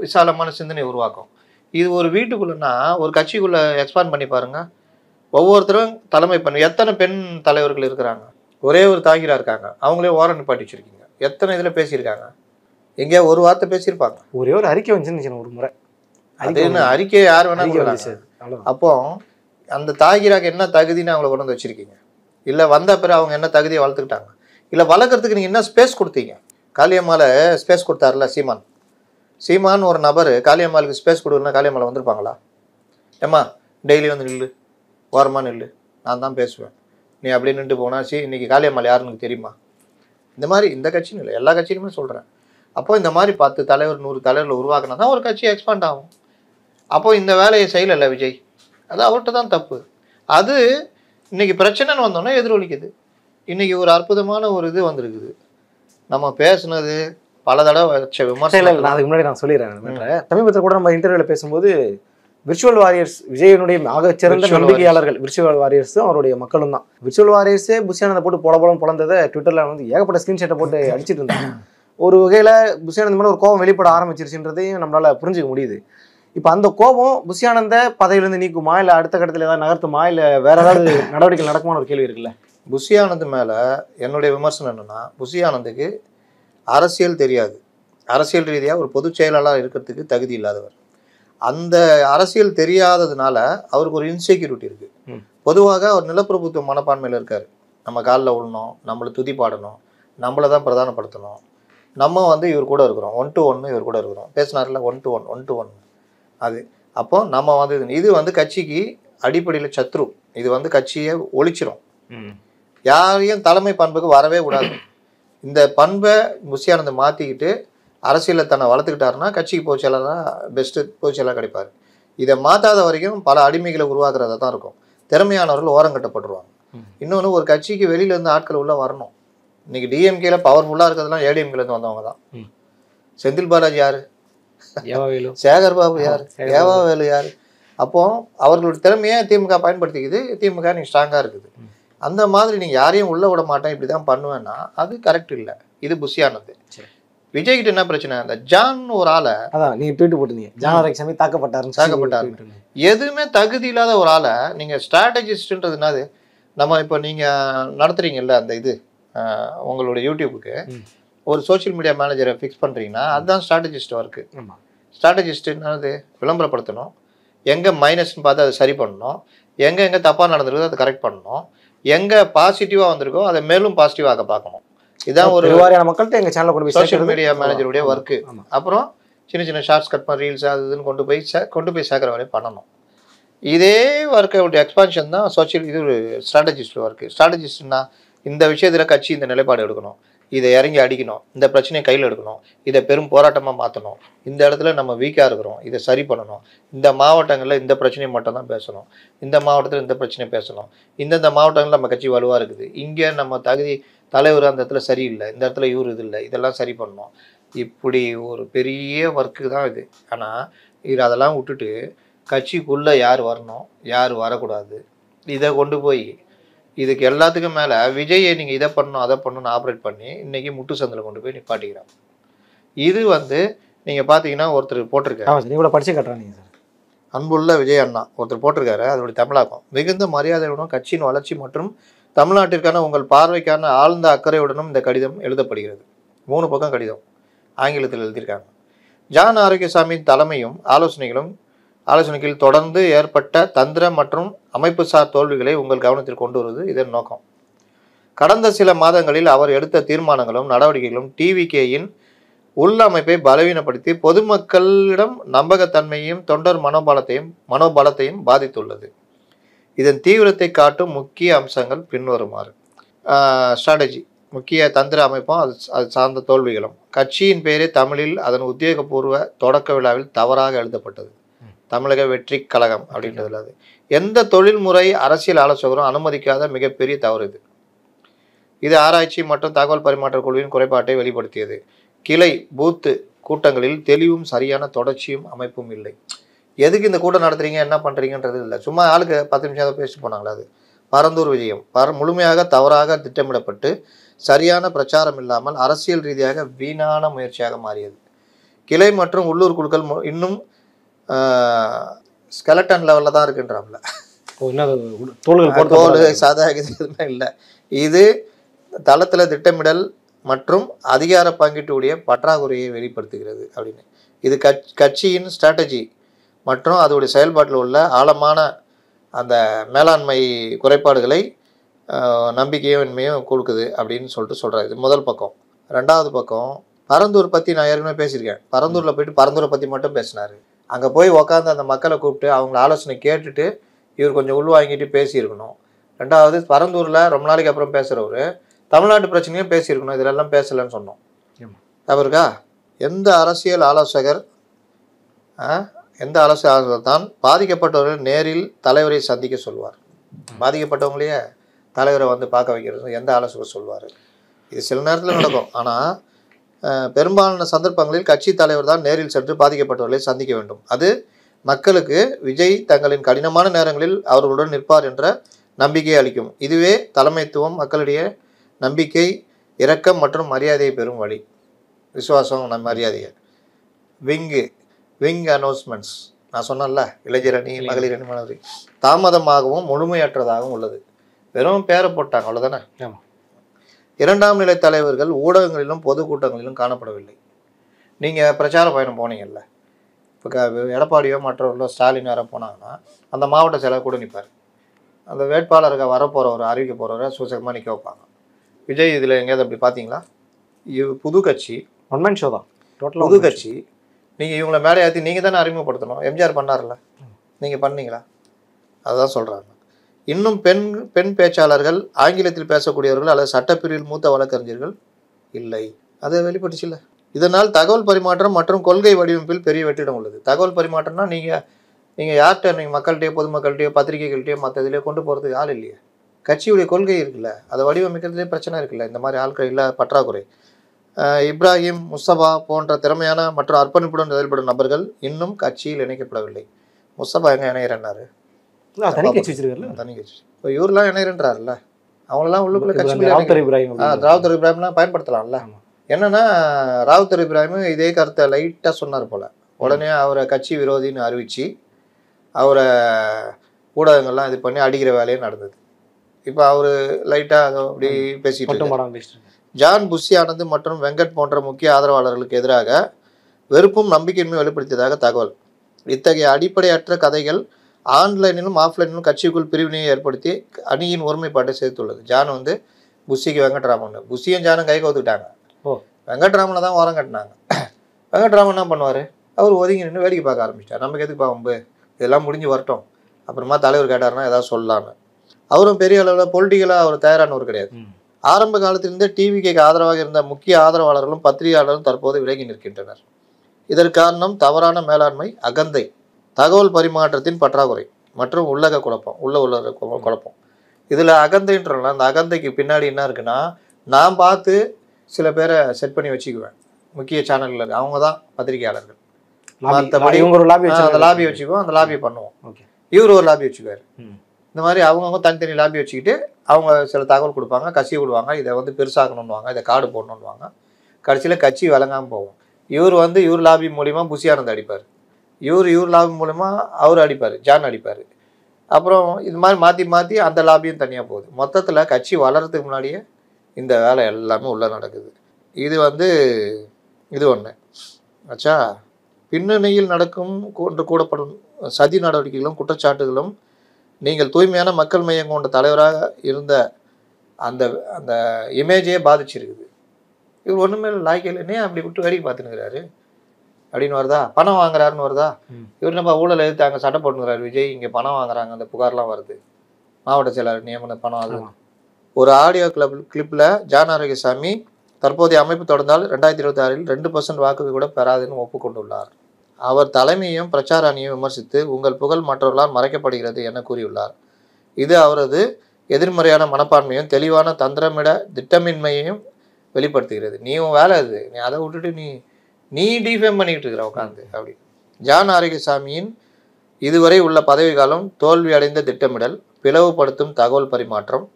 விசாலமான சிந்தனை உருவாக்கும். இது ஒரு வீட்டுக்குள்ளனா ஒரு கட்சிக்குள்ளே எக்ஸ்பாண்ட் பண்ணி பாருங்கள். ஒவ்வொருத்தரும் தலைமை பண்ணி எத்தனை பெண் தலைவர்கள் இருக்கிறாங்க, ஒரே ஒரு தாகிரா இருக்காங்க, அவங்களே ஓரம் நிப்பாட்டி வச்சுருக்கீங்க. எத்தனை இதில் பேசியிருக்காங்க, எங்கேயா ஒரு வார்த்தை பேசியிருப்பாங்க. ஒரே ஒரு அறிக்கை வந்துச்சுன்னு ஒரு முறை அதுன்னு அறிக்கையை யார் வேணாலும். அப்போ அந்த தாகிராக்கு என்ன தகுதின்னு அவங்கள கொண்டு வந்து வச்சுருக்கீங்க. இல்லை வந்த பிறகு அவங்க என்ன தகுதியை வளர்த்துக்கிட்டாங்க, இல்லை வளர்க்குறதுக்கு நீங்கள் என்ன ஸ்பேஸ் கொடுத்தீங்க. காளியம்மாவில் ஸ்பேஸ் கொடுத்தாருல சீமான் ஒரு நபர் காளியம்மாளுக்கு ஸ்பேஸ் கொடுக்குன்னா காளியம்மாவை வந்திருப்பாங்களா? ஏம்மா டெய்லி வந்து நில்லு, ஓரமாக நில்லு, நான் தான் பேசுவேன், நீ அப்படியே நின்று போனா இன்னைக்கு காளியம்மாள் யாருன்னு தெரியுமா? இந்த மாதிரி இந்த கட்சின்னு இல்லை, எல்லா கட்சியிலுமே சொல்கிறேன். அப்போ இந்த மாதிரி 10 தலைவர் 100 தலைவர்கள் உருவாக்கினா தான் ஒரு கட்சி எக்ஸ்பாண்ட் ஆகும். அப்போ இந்த வேலையை செய்யலை விஜய், அது அவர்கிட்ட தான் தப்பு. அது இன்னைக்கு பிரச்சனைன்னு வந்தோன்னா எதிரொலிக்குது. இன்னைக்கு ஒரு அற்புதமான ஒரு இது வந்திருக்குது. நம்ம பேசுனது பல தடவை வச்ச விமர்சனம். அதுக்கு முன்னாடி நான் சொல்லிடுறேன். சமீபத்தில் கூட நம்ம இன்டர்வியூவில் பேசும்போது விர்ச்சுவல் வாரியர்ஸ் விஜயனுடைய ஆகச்சிறந்த நம்பிக்கையாளர்கள் விர்ச்சுவல் வாரியர்ஸும் அவருடைய மக்களும் தான். விர்ச்சுவல் வாரியர்ஸே புஷியானந்தை போட்டு போலம் பொழந்ததை ட்விட்டரில் வந்து ஏகப்பட்ட ஸ்கிரீன்ஷாட்டை போட்டு அடிச்சிட்டு இருந்தாங்க. ஒரு வகையில் புஷியானந்த் மேலே ஒரு கோபம் வெளிப்பட ஆரம்பிச்சிருச்சுன்றதையும் நம்மளால் புரிஞ்சுக்க முடியுது. இப்போ அந்த கோபம் புஷியானந்த பதவியிலேருந்து நீக்குமா, இல்லை அடுத்த கட்டத்தில் ஏதாவது நகர்த்துமா, இல்லை வேற ஏதாவது நடவடிக்கை நடக்குமான ஒரு கேள்வி இருக்குல்ல. புஷியானந்த் மேலே என்னுடைய விமர்சனம் என்னென்னா, புஷியானந்துக்கு அரசியல் தெரியாது, அரசியல் ரீதியாக ஒரு பொதுச் செயலாளர் இருக்கிறதுக்கு தகுதி இல்லாதவர். அந்த அரசியல் தெரியாததுனால அவருக்கு ஒரு இன்செக்யூரிட்டி இருக்குது. பொதுவாக அவர் நிலப்பிரபுத்துவ மனப்பான்மையில் இருக்கார். நம்ம காலில் விழணும், நம்மளை துதி பாடணும், நம்மளை தான் பிரதானப்படுத்தணும், நம்ம வந்து இவர் கூட இருக்கிறோம், 1 to 1 இவர் கூட இருக்கிறோம். பேசினார்ல 1 to 1 அது. அப்போ நம்ம வந்து இது வந்து கட்சிக்கு அடிப்படையில் சத்ரு. இது வந்து கட்சியை ஒழிச்சிரும். யாரையும் தலைமை பண்புக்கு வரவே கூடாது. இந்த பண்பை புஷியானந்தை மாற்றிக்கிட்டு அரசியலில் தன்னை வளர்த்துக்கிட்டாருன்னா கட்சிக்கு பொதுச்செயலாளராக பெஸ்ட்டு பொதுச்செயலாளர் கிடைப்பார். இதை மாற்றாத வரைக்கும் பல அடிமைகளை உருவாக்குறதா தான் இருக்கும். திறமையானவர்கள் ஓரம் கட்டப்பட்டுருவாங்க. இன்னொன்று, ஒரு கட்சிக்கு வெளியிலேருந்து ஆட்கள் உள்ளே வரணும். இன்னைக்கு டிஎம்கேல பவர்ஃபுல்லாக இருக்கிறதுலாம் ஏடிஎம்கேலேருந்து வந்தவங்க தான். செந்தில் பாலாஜி யார், சேகர் பாபு யார், ஏவாவேலு யார்? அப்போ அவர்களுடைய திறமையை திமுக பயன்படுத்திக்குது. திமுக நீங்கள் ஸ்ட்ராங்காக இருக்குது. அந்த மாதிரி நீங்கள் யாரையும் உள்ளே விட மாட்டேன் இப்படி தான் பண்ணுவேன்னா அது கரெக்ட் இல்லை. இது புஷியானது. விஜய்கிட்ட என்ன பிரச்சனை, அந்த ஜான் ஒரு ஆளை அதான் நீங்க ட்வீட் போட்டுருந்தீங்க, ஜான் தாக்கப்பட்டாரு. எதுவுமே தகுதி இல்லாத ஒரு ஆளை நீங்கள் ஸ்ட்ராட்டஜிஸ்ட்ன்றது என்னது? நம்ம இப்போ நீங்கள் நடத்துறீங்கல்ல அந்த இது உங்களுடைய யூடியூபுக்கு ஒரு சோஷியல் மீடியா மேனேஜரை ஃபிக்ஸ் பண்ணுறீங்கன்னா அதுதான் ஸ்ட்ராட்டஜிஸ்ட் ஒர்க்கு. ஸ்ட்ராட்டஜிஸ்ட் என்னது? விளம்பரப்படுத்தணும், எங்கே மைனஸ்ன்னு பார்த்து அதை சரி பண்ணணும், எங்கே தப்பாக நடந்திருக்கோ அதை கரெக்ட் பண்ணணும், எங்கே பாசிட்டிவாக வந்திருக்கோ அதை மேலும் பாசிட்டிவாக பார்க்கணும். இதான் ஒரு மக்கள்கிட்ட எங்கள் சேனலில் கொண்டு போய் சோஷியல் மீடியா மேனேஜருடைய ஒர்க்கு. அப்புறம் சின்ன ஷார்ட்ஸ் கட் பண்ண ரீல்ஸ் அது இதுன்னு கொண்டு போய் சேர்க்குற வேலையை பண்ணணும். இதே ஒர்க்கோடைய எக்ஸ்பான்ஷன் தான் இது ஒரு ஸ்ட்ராட்டஜிஸ்ட் ஒர்க்கு. ஸ்ட்ராட்டஜிஸ்ட்னா இந்த விஷயத்தில் கட்சி இந்த நிலைப்பாடு எடுக்கணும், இதை இறங்கி அடிக்கணும், இந்த பிரச்சனையை கையில் எடுக்கணும், இதை பெரும் போராட்டமாக மாற்றணும், இந்த இடத்துல நம்ம வீக்காக இருக்கிறோம் இதை சரி பண்ணணும், இந்த மாவட்டங்களில் இந்த பிரச்சனையை மட்டும் தான் பேசணும், இந்த மாவட்டத்தில் இந்த பிரச்சனையை பேசணும், இந்தந்த மாவட்டங்களில் நம்ம கட்சி வலுவாக இருக்குது, இங்கே நம்ம தகுதி தலைவர் அந்த இடத்துல சரியில்லை, இந்த இடத்துல இவர் இது இல்லை, இதெல்லாம் சரி பண்ணணும். இப்படி ஒரு பெரிய ஒர்க்கு தான் இது. ஆனால் இது அதெல்லாம் விட்டுட்டு கட்சிக்குள்ளே யார் வரணும் யார் வரக்கூடாது இதை கொண்டு போய் இதுக்கு எல்லாத்துக்கும் மேலே விஜயை நீங்கள் இதை பண்ணணும் அதை பண்ணணும்னு ஆப்ரேட் பண்ணி இன்றைக்கி முட்டு சந்தில் கொண்டு போய் நிப்பாட்டிக்கிறாங்க. இது வந்து நீங்கள் பார்த்தீங்கன்னா ஒருத்தர் போட்டிருக்காரு, நீங்கள படிச்சு கட்டுறாங்க சார், அன்புள்ள விஜய் அண்ணா ஒருத்தர் போட்டிருக்காரு. அதனுடைய தமிழாக்கம்: மிகுந்த மரியாதையுடன் கட்சியின் வளர்ச்சி மற்றும் தமிழ்நாட்டிற்கான உங்கள் பார்வைக்கான ஆழ்ந்த அக்கறையுடனும் இந்த கடிதம் எழுதப்படுகிறது. 3 பக்கம் கடிதம் ஆங்கிலத்தில் எழுதியிருக்காங்க. ஜான் ஆரோக்கியசாமியின் தலைமையும் ஆலோசனைகள் தொடர்ந்து ஏற்பட்ட தந்திர மற்றும் அமைப்புசார் தோல்விகளை உங்கள் கவனத்தில் கொண்டு வருவது இதன் நோக்கம். கடந்த சில மாதங்களில் அவர் எடுத்த தீர்மானங்களும் நடவடிக்கைகளும் டிவிகேயின் உள்ளமைப்பை பலவீனப்படுத்தி பொதுமக்களிடம் நம்பகத்தன்மையையும் தொண்டர் மனோபலத்தையும் பாதித்துள்ளது. இதன் தீவிரத்தை காட்டும் முக்கிய அம்சங்கள் பின்வருமாறு. ஸ்ட்ராட்டஜி, முக்கிய தந்திர அமைப்பும் அது சார்ந்த தோல்விகளும். கட்சியின் பெயரே தமிழில் அதன் உத்தியோகபூர்வ தொடக்க விழாவில் தவறாக எழுதப்பட்டது. தமிழக வெற்றி கழகம் அப்படின்றதுல அது எந்த தொழில்முறை அரசியல் ஆலோசகரும் அனுமதிக்காத மிகப்பெரிய தவறு இது. இது ஆராய்ச்சி மற்றும் தகவல் பரிமாற்ற குழுவின் குறைபாட்டை வெளிப்படுத்தியது. கிளை பூத்து கூட்டங்களில் தெளிவும் சரியான தொடர்ச்சியும் அமைப்பும் இல்லை. எதுக்கு இந்த கூட்டம் நடத்துறீங்க, என்ன பண்ணுறீங்கன்றது இல்லை. சும்மா ஆளுக்கு 10 நிமிஷம் பேசிட்டு போனாங்களா? அது பரந்தூர் விஜயம் முழுமையாக தவறாக திட்டமிடப்பட்டு சரியான பிரச்சாரம் இல்லாமல் அரசியல் ரீதியாக வீணான முயற்சியாக மாறியது. கிளை மற்றும் உள்ளூர் குழுக்கள் இன்னும் ஸ்கெலட்டன் லெவலில் தான் இருக்குன்றாங்கள. தோல் சாதாக எதுவுமே இல்லை. இது தளத்தில் திட்டமிடல் மற்றும் அதிகார பங்கீட்டுடைய பற்றாக்குறையை வெளிப்படுத்துகிறது அப்படின்னு. இது கட்சியின் ஸ்ட்ராட்டஜி மற்றும் அதோடைய செயல்பாட்டில் உள்ள ஆழமான அந்த மேலாண்மை குறைபாடுகளை நம்பிக்கையும் உண்மையும் கொடுக்குது அப்படின்னு சொல்கிறாரு. இது முதல் பக்கம். ரெண்டாவது பக்கம், பரந்தூர் பற்றி நான் ஏற்கனவே பேசியிருக்கேன். பரந்தூரில் போயிட்டு பரந்தூரை பற்றி மட்டும் பேசினார். அங்கே போய் உக்காந்து அந்த மக்களை கூப்பிட்டு அவங்கள ஆலோசனை கேட்டுட்டு இவர் கொஞ்சம் உள்வாங்கிட்டு பேசியிருக்கணும். ரெண்டாவது, பரந்தூரில் ரொம்ப நாளைக்கு அப்புறம் பேசுகிறவர் தமிழ்நாட்டு பிரச்சனையும் பேசியிருக்கணும். இதிலெல்லாம் பேசலைன்னு சொன்னோம். அவருக்கா எந்த அரசியல் ஆலோசகர் தான் பாதிக்கப்பட்டவர்கள் நேரில் தலைவரை சந்திக்க சொல்வார்? பாதிக்கப்பட்டவங்களையே தலைவரை வந்து பார்க்க வைக்கிறது எந்த ஆலோசகர் சொல்வார்? இது சில நேரத்தில் நடக்கும். ஆனால் பெரும்பாலான சந்தர்ப்பங்களில் கட்சி தலைவர் தான் நேரில் சென்று பாதிக்கப்பட்டவர்களை சந்திக்க வேண்டும். அது மக்களுக்கு விஜய் தங்களின் கடினமான நேரங்களில் அவர்களுடன் நிற்பார் என்ற நம்பிக்கையை அளிக்கும். இதுவே தலைமைத்துவம் மக்களிடையே நம்பிக்கை, இரக்கம் மற்றும் மரியாதையை பெறும் வழி. விசுவாசம், மரியாதையை. விங் அனௌன்ஸ்மெண்ட்ஸ் நான் சொன்னேன்ல, இளைஞர் அணி, மகளிர் அணி, மாணவரி தாமதமாகவும் முழுமையற்றதாகவும் உள்ளது. வெறும் பேரை போட்டாங்க, அவ்வளோதானே. இரண்டாம் நிலை தலைவர்கள் ஊடகங்களிலும் பொதுக்கூட்டங்களிலும் காணப்படவில்லை. நீங்கள் பிரச்சார பயணம் போனீங்கல்ல, இப்போ எடப்பாடியோ மற்றவர்களோ ஸ்டாலின் யாரோ போனாங்கன்னா அந்த மாவட்ட செயலர் கூட நிற்பார். அந்த வேட்பாளருக்கு வரப்போகிறவர், அறிவிக்க போகிறவரை சூசகமாக நிற்க வைப்பாங்க. விஜய் இதில் எங்கேயாவது அப்படி பார்த்தீங்களா? புது கட்சி, ஒன்மேன் ஷோ தான், டோட்டலாக புது கட்சி. நீங்கள் இவங்களை மேலே ஏற்றி நீங்கள் தானே அறிமுகப்படுத்தணும். எம்ஜிஆர் பண்ணார்ல, நீங்கள் பண்ணீங்களா? அதுதான் சொல்கிறாங்க. இன்னும் பெண் பேச்சாளர்கள், ஆங்கிலத்தில் பேசக்கூடியவர்கள் அல்லது சட்டப்பிரிவில் மூத்த வழக்கறிஞர்கள் இல்லை. அதை வெளிப்பட்டுச்சு இல்லை. இதனால் தகவல் பரிமாற்றம் மற்றும் கொள்கை வடிவமைப்பில் பெரிய வெற்றிடம் உள்ளது. தகவல் பரிமாற்றம்னா நீங்கள் யார்கிட்ட, நீங்கள் மக்கள்கிட்டயோ பொதுமக்கள்கிட்டயோ பத்திரிகைகள்கிட்டயோ மற்ற இதிலே கொண்டு போகிறதுக்கு ஆள் இல்லையா? கட்சியுடைய கொள்கை இருக்குல்ல, அதை வடிவமைக்கிறதுலே பிரச்சனை இருக்குல்ல. இந்த மாதிரி ஆட்கள் இல்லை, பற்றாக்குறை. இப்ராஹிம், முஸ்தபா போன்ற திறமையான மற்றும் அர்ப்பணிப்புடன் செயல்படும் நபர்கள் இன்னும் கட்சியில் இணைக்கப்படவில்லை. முஸ்தபா எங்கே இணையிறன்னாரு? தனி கட்சி வச்சிருக்காருல்ல, தனி கட்சி. இப்போ இவரெல்லாம் இணையிறன்றாருல்ல, அவங்களெல்லாம் உள்ளுக்குள்ள கட்சி. ராவுத்தர் இப்ராஹிம்லாம் பயன்படுத்தலாம்ல. என்னன்னா, ராவுத்தர் இப்ராஹிம் இதே கருத்தை லைட்டாக சொன்னார் போல். உடனே அவரை கட்சி விரோதின்னு அறிவித்து அவரை ஊடகங்கள்லாம் இது பண்ணி அடிக்கிற வேலையே நடந்தது. இப்போ அவர் லைட்டாக அப்படி பேசிட்டு ஜான் புஷி ஆனந்த் மற்றும் வெங்கட் போன்ற முக்கிய ஆதரவாளர்களுக்கு எதிராக வெறுப்பும் நம்பிக்கையின்மை வெளிப்படுத்தியதாக தகவல். இத்தகைய அடிப்படையற்ற கதைகள் ஆன்லைனிலும் ஆஃப்லைனிலும் கட்சிக்குள் பிரிவினையை ஏற்படுத்தி அணியின் ஒருமைப்பாட்டை சேர்த்துள்ளது. ஜான் வந்து புஷிக்கு வெங்கட்ராமன், புஷியும் ஜானும் கை கவுத்துக்கிட்டாங்க. வெங்கட்ராமனை தான் ஓரம் கட்டினாங்க. வெங்கட்ராமன் என்ன பண்ணுவார்? அவர் ஒதுங்கி நின்று வேடிக்கை பார்க்க ஆரம்பிச்சிட்டார். நமக்கு எதுக்கு பாம்பு, இதெல்லாம் முடிஞ்சு வரட்டும், அப்புறமா தலைவர் கேட்டார்னா ஏதாவது சொல்லலான்னு. அவரும் பெரிய அளவில் பொலிட்டிக்கலாக அவர் தயாரானவர் கிடையாது. ஆரம்ப காலத்திலிருந்தே டிவிக்கு ஆதரவாக இருந்த முக்கிய ஆதரவாளர்களும் பத்திரிகையாளர்களும் தற்போது விலகி நிற்கின்றனர். இதற்கு காரணம் தவறான மேலாண்மை, அகந்தை, தகவல் பரிமாற்றத்தின் பற்றாக்குறை மற்றும் உள்ளக குழப்பம். இதில் அகந்தைன்றலாம். அந்த அகந்தைக்கு பின்னாடி என்ன இருக்குன்னா, நான் பார்த்து சில பேரை செட் பண்ணி வச்சுக்குவேன். முக்கிய சேனல்கள் அவங்க தான் பத்திரிகையாளர்கள். மற்றபடி அந்த லாபி வச்சுக்குவோம், அந்த லாபியை பண்ணுவோம். இவர் ஒரு லாபி வச்சுக்குவார். இந்த மாதிரி அவங்கவுங்க தனித்தனி லாபி வச்சுக்கிட்டு அவங்க சில தகவல் கொடுப்பாங்க, கட்சி விடுவாங்க. இதை வந்து பெருசாக்கணுன்னுவாங்க, இதை கார்டு போடணுன்னுவாங்க. கடைசியில் கட்சி விளங்காமல் போவோம். இவர் லாபி மூலிமா புஷி ஆனந்த் அடிப்பார், இவர் லாபி மூலிமா அவர் அடிப்பார், ஜான் அடிப்பார். அப்புறம் இது மாதிரி மாற்றி மாற்றி அந்த லாபியும் தனியாக போகுது. மொத்தத்தில் கட்சி வளர்கிறதுக்கு முன்னாடியே இந்த வேலை எல்லாமே உள்ளே நடக்குது. இது ஒன்று ஆச்சா. பின்னணியில் நடக்கும் கூடப்படும் சதி நடவடிக்கைகளும் குற்றச்சாட்டுகளும் நீங்கள் தூய்மையான மக்கள் மையம் கொண்ட தலைவராக இருந்த அந்த அந்த இமேஜையே பாதிச்சிருக்குது. இவர் ஒன்றுமே லாய்க்கையில் என்ன அப்படி விட்டு வேடிக்கை பார்த்துனுக்கிறாரு அப்படின்னு வருதா? பணம் வாங்குறாருன்னு வருதா? இவர் நம்ம ஊழல் எதிர்த்து அங்கே சட்டை போட்டுக்கிறாரு. விஜய் இங்கே பணம் வாங்குறாங்க, அந்த புகார்லாம் வருது. மாவட்ட செயலாளர் நியமன பணம் அது. ஒரு ஆடியோ கிளிப்பில் ஜான் ஆரோக்கியசாமி தற்போதைய அமைப்பு தொடர்ந்தால் 2026 2% வாக்குகள் கூட பெறாதுன்னு ஒப்புக்கொண்டுள்ளார். அவர் தலைமையும் பிரச்சார அணியும் விமர்சித்து உங்கள் புகழ் மற்றவர்களால் மறைக்கப்படுகிறது என கூறியுள்ளார். இது அவரது எதிர்மறையான மனப்பான்மையும் தெளிவான திட்டமின்மையையும் வெளிப்படுத்துகிறது. நீ உன் வேலை அது, நீ அதை விட்டுட்டு நீ டிஃபேம் பண்ணிக்கிட்டு இருக்கிற உட்காந்து அப்படி. ஜான் ஆரோக்கியசாமியின் இதுவரை உள்ள பதவி காலம் தோல்வி அடைந்த திட்டமிடல், பிளவுபடுத்தும் தகவல் பரிமாற்றம்